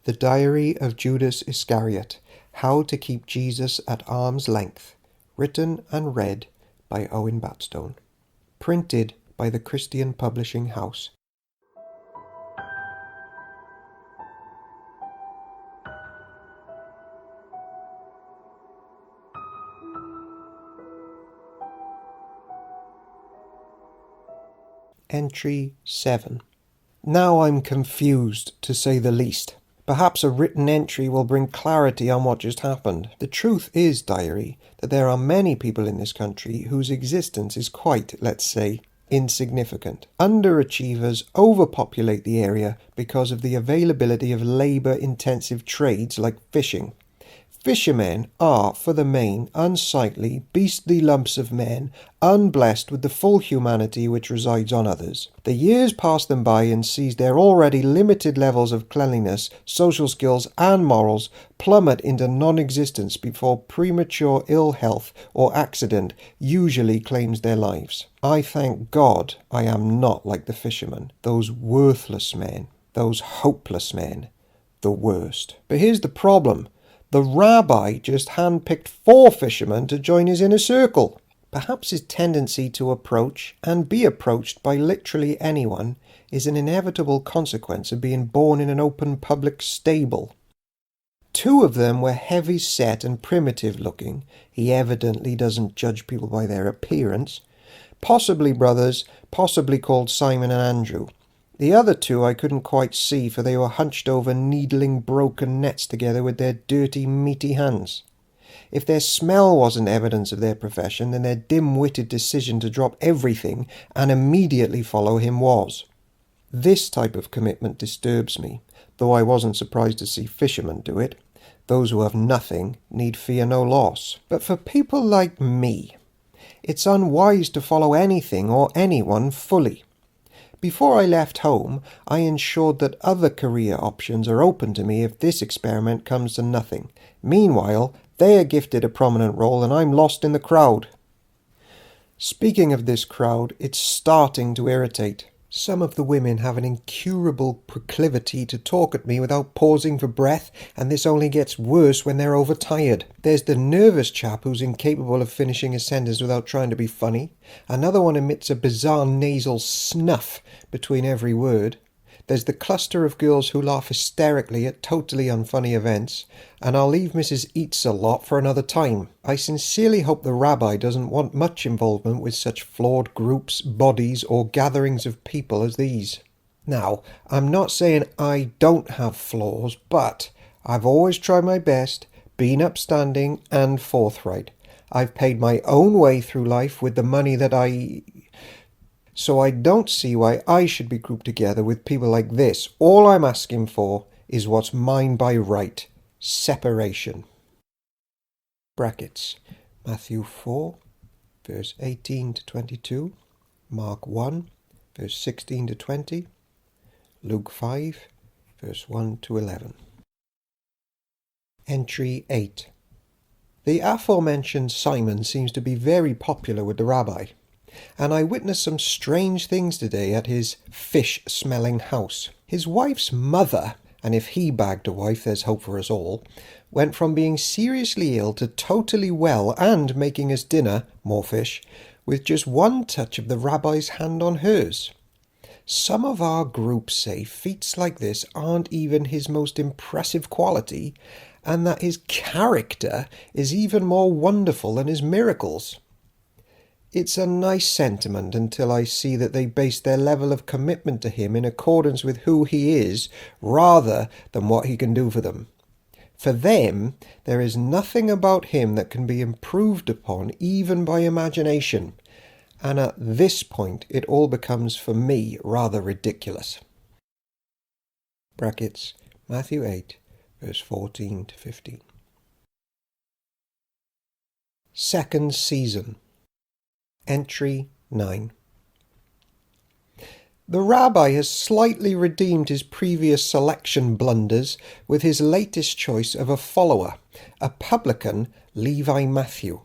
The Diary of Judas Iscariot, How to Keep Jesus at Arm's Length, written and read by Owen Batstone. Printed by the Christian Publishing House. Entry 7. Now I'm confused, to say the least. Perhaps a written entry will bring clarity on what just happened. The truth is, diary, that there are many people in this country whose existence is quite, let's say, insignificant. Underachievers overpopulate the area because of the availability of labour-intensive trades like fishing. Fishermen are, for the main, unsightly, beastly lumps of men, unblessed with the full humanity which resides on others. The years pass them by and sees their already limited levels of cleanliness, social skills and morals plummet into non-existence before premature ill health or accident usually claims their lives. I thank God I am not like the fishermen, those worthless men, those hopeless men, the worst. But here's the problem. The rabbi just handpicked 4 fishermen to join his inner circle. Perhaps his tendency to approach and be approached by literally anyone is an inevitable consequence of being born in an open public stable. 2 of them were heavy-set and primitive-looking. He evidently doesn't judge people by their appearance. Possibly brothers, possibly called Simon and Andrew. The other 2 I couldn't quite see, for they were hunched over needling broken nets together with their dirty, meaty hands. If their smell wasn't evidence of their profession, then their dim-witted decision to drop everything and immediately follow him was. This type of commitment disturbs me, though I wasn't surprised to see fishermen do it. Those who have nothing need fear no loss. But for people like me, it's unwise to follow anything or anyone fully. Before I left home, I ensured that other career options are open to me if this experiment comes to nothing. Meanwhile, they are gifted a prominent role and I'm lost in the crowd. Speaking of this crowd, it's starting to irritate. Some of the women have an incurable proclivity to talk at me without pausing for breath, and this only gets worse when they're overtired. There's the nervous chap who's incapable of finishing a sentence without trying to be funny. Another one emits a bizarre nasal snuff between every word. There's the cluster of girls who laugh hysterically at totally unfunny events, and I'll leave Mrs. Eats-a-Lot for another time. I sincerely hope the rabbi doesn't want much involvement with such flawed groups, bodies, or gatherings of people as these. Now, I'm not saying I don't have flaws, but I've always tried my best, been upstanding and forthright. I've paid my own way through life with the money So I don't see why I should be grouped together with people like this. All I'm asking for is what's mine by right. Separation. Brackets. Matthew 4, verse 18 to 22. Mark 1, verse 16 to 20. Luke 5, verse 1 to 11. Entry 8. The aforementioned Simon seems to be very popular with the rabbi, and I witnessed some strange things today at his fish-smelling house. His wife's mother, and if he bagged a wife, there's hope for us all, went from being seriously ill to totally well and making us dinner, more fish, with just one touch of the rabbi's hand on hers. Some of our group say feats like this aren't even his most impressive quality, and that his character is even more wonderful than his miracles. It's a nice sentiment until I see that they base their level of commitment to him in accordance with who he is, rather than what he can do for them. For them, there is nothing about him that can be improved upon even by imagination, and at this point it all becomes for me rather ridiculous. Brackets, Matthew 8, verse 14 to 15. Second season. Entry 9. The rabbi has slightly redeemed his previous selection blunders with his latest choice of a follower, a publican Levi Matthew.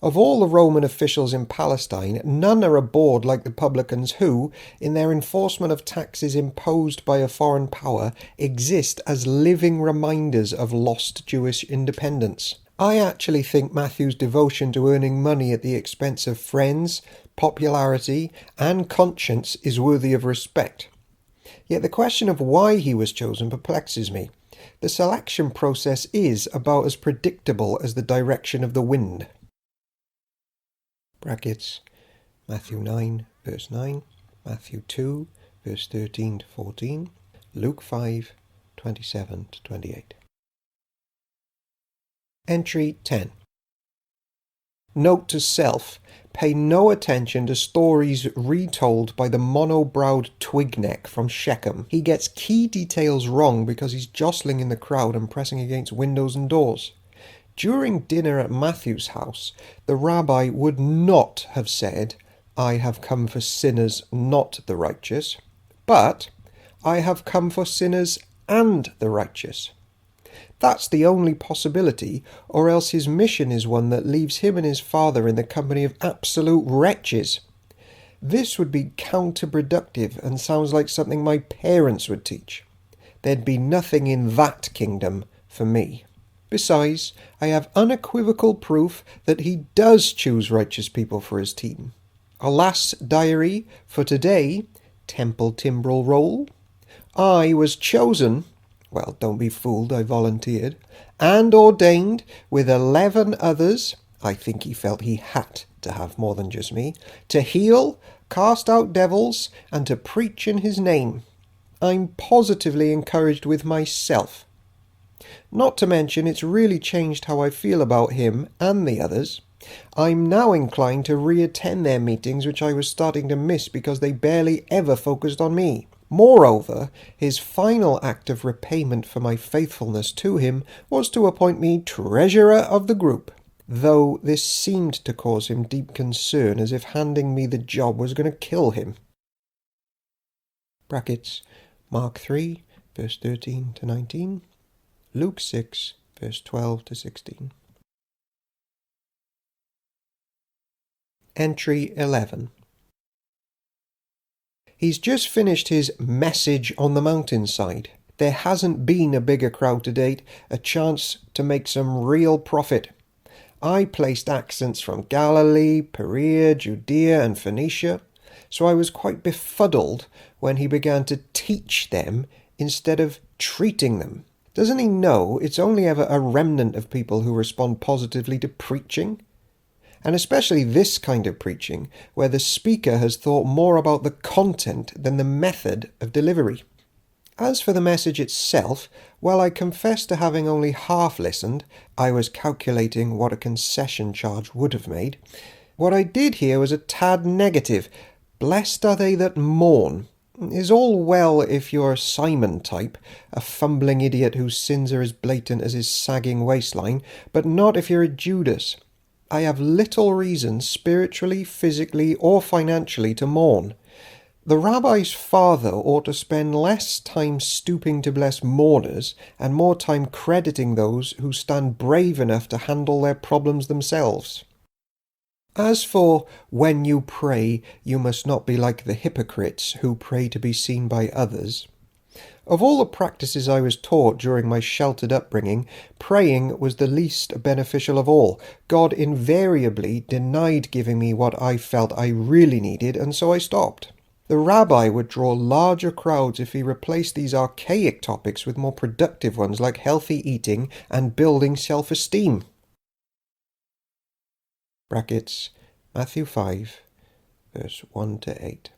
Of all the Roman officials in Palestine, none are aboard like the publicans who, in their enforcement of taxes imposed by a foreign power, exist as living reminders of lost Jewish independence. I actually think Matthew's devotion to earning money at the expense of friends, popularity, and conscience is worthy of respect. Yet the question of why he was chosen perplexes me. The selection process is about as predictable as the direction of the wind. Brackets, Matthew 9, verse 9, Matthew 2, verse 13 to 14, Luke 5, 27 to 28. Entry 10. Note to self, pay no attention to stories retold by the mono-browed twigneck from Shechem. He gets key details wrong because he's jostling in the crowd and pressing against windows and doors. During dinner at Matthew's house, the rabbi would not have said, "I have come for sinners, not the righteous," but, "I have come for sinners and the righteous." That's the only possibility, or else his mission is one that leaves him and his father in the company of absolute wretches. This would be counterproductive and sounds like something my parents would teach. There'd be nothing in that kingdom for me. Besides, I have unequivocal proof that he does choose righteous people for his team. Alas, diary, for today, temple timbrel roll, I was chosen, well, don't be fooled, I volunteered, and ordained with 11 others, I think he felt he had to have more than just me, to heal, cast out devils, and to preach in his name. I'm positively encouraged with myself. Not to mention, it's really changed how I feel about him and the others. I'm now inclined to re-attend their meetings, which I was starting to miss because they barely ever focused on me. Moreover, his final act of repayment for my faithfulness to him was to appoint me treasurer of the group, though this seemed to cause him deep concern, as if handing me the job was going to kill him. Brackets, Mark 3, verse 13 to 19, Luke 6, verse 12 to 16. Entry 11. He's just finished his message on the mountainside. There hasn't been a bigger crowd to date, a chance to make some real profit. I placed accents from Galilee, Perea, Judea and Phoenicia, so I was quite befuddled when he began to teach them instead of treating them. Doesn't he know it's only ever a remnant of people who respond positively to preaching? And especially this kind of preaching, where the speaker has thought more about the content than the method of delivery. As for the message itself, well, I confess to having only half listened. I was calculating what a concession charge would have made. What I did hear was a tad negative. Blessed are they that mourn. Is all well if you're a Simon type, a fumbling idiot whose sins are as blatant as his sagging waistline, but not if you're a Judas. I have little reason, spiritually, physically, or financially, to mourn. The rabbi's father ought to spend less time stooping to bless mourners and more time crediting those who stand brave enough to handle their problems themselves. As for when you pray, you must not be like the hypocrites who pray to be seen by others. Of all the practices I was taught during my sheltered upbringing, praying was the least beneficial of all. God invariably denied giving me what I felt I really needed, and so I stopped. The rabbi would draw larger crowds if he replaced these archaic topics with more productive ones like healthy eating and building self-esteem. Brackets, Matthew 5, verse 1 to 8.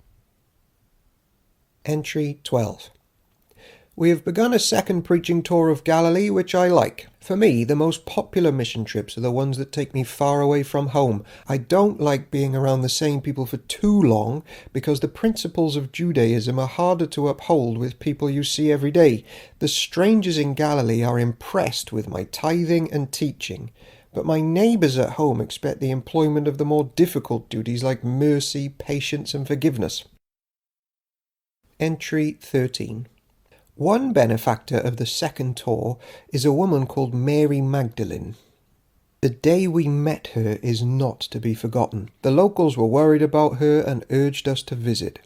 Entry 12. We have begun a second preaching tour of Galilee, which I like. For me, the most popular mission trips are the ones that take me far away from home. I don't like being around the same people for too long because the principles of Judaism are harder to uphold with people you see every day. The strangers in Galilee are impressed with my tithing and teaching, but my neighbours at home expect the employment of the more difficult duties like mercy, patience and forgiveness. Entry 13. One benefactor of the second tour is a woman called Mary Magdalene. The day we met her is not to be forgotten. The locals were worried about her and urged us to visit.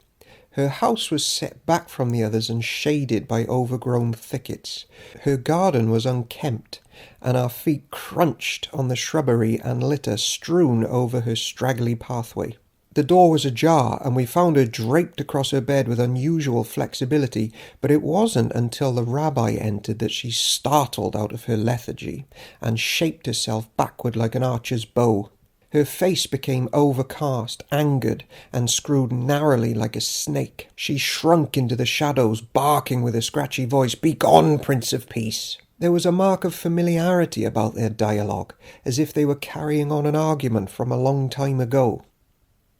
Her house was set back from the others and shaded by overgrown thickets. Her garden was unkempt, and our feet crunched on the shrubbery and litter strewn over her straggly pathway. The door was ajar, and we found her draped across her bed with unusual flexibility, but it wasn't until the rabbi entered that she startled out of her lethargy and shaped herself backward like an archer's bow. Her face became overcast, angered, and screwed narrowly like a snake. She shrunk into the shadows, barking with a scratchy voice, "Begone, Prince of Peace!" There was a mark of familiarity about their dialogue, as if they were carrying on an argument from a long time ago.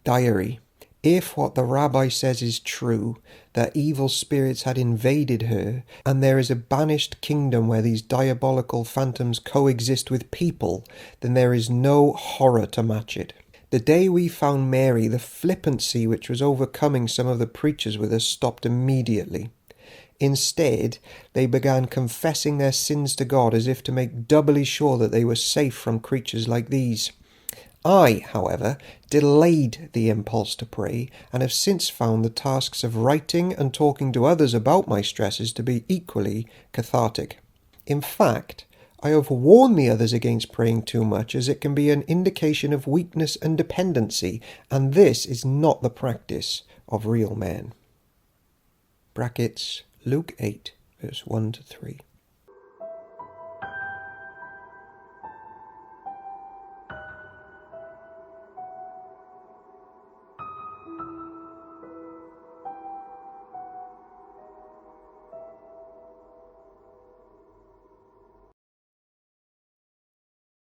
Diary. If what the rabbi says is true, that evil spirits had invaded her, and there is a banished kingdom where these diabolical phantoms coexist with people, then there is no horror to match it. The day we found Mary, the flippancy which was overcoming some of the preachers with us stopped immediately. Instead, they began confessing their sins to God as if to make doubly sure that they were safe from creatures like these. I, however, delayed the impulse to pray, and have since found the tasks of writing and talking to others about my stresses to be equally cathartic. In fact, I have warned the others against praying too much, as it can be an indication of weakness and dependency, and this is not the practice of real men. Brackets, Luke 8, verse 1-3.